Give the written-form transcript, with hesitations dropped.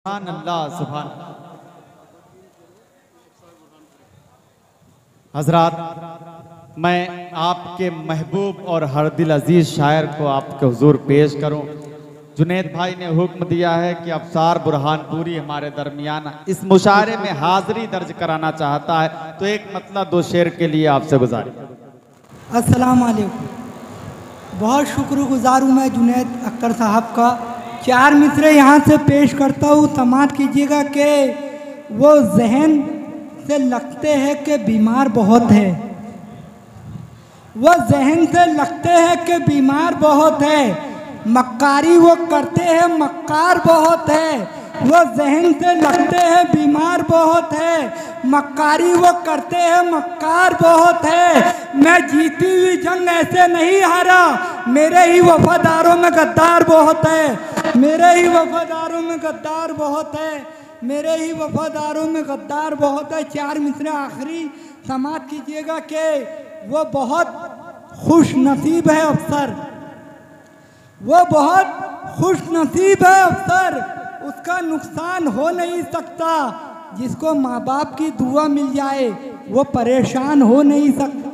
सुभान अल्लाह सुभान। हजरात, मैं आपके महबूब और हर दिल अजीज शायर को आपके हुजूर पेश करूं। जुनेद भाई ने हुक्म दिया है कि अफसार बुरहानपुरी हमारे दरमियान इस मुशायरे में हाजिरी दर्ज कराना चाहता है, तो एक मतलब दो शेर के लिए आपसे गुजारिश। अस्सलाम वालेकुम। बहुत शुक्रगुजार हूँ मैं जुनेद अख्तर साहब का। चार मिसरे यहाँ से पेश करता हूँ, समात कीजिएगा कि वो जहन से लगते हैं कि बीमार बहुत है, वो जहन से लगते हैं कि बीमार बहुत है, मक्कारी वो करते हैं मक्कार बहुत है। वो जहन से लगते हैं बीमार बहुत है, मक्कारी वो करते हैं मक्कार बहुत है। मैं जीती हुई जंग ऐसे नहीं हारा, मेरे ही वफादारों में गद्दार बहुत है, मेरे ही वफादारों में गद्दार बहुत है, मेरे ही वफादारों में गद्दार बहुत है। चार मिसरे आखिरी समात कीजिएगा कि वो बहुत खुश नसीब है अफसर, वो बहुत खुश नसीब है अफसर, उसका नुकसान हो नहीं सकता। जिसको माँ बाप की दुआ मिल जाए वो परेशान हो नहीं सकता।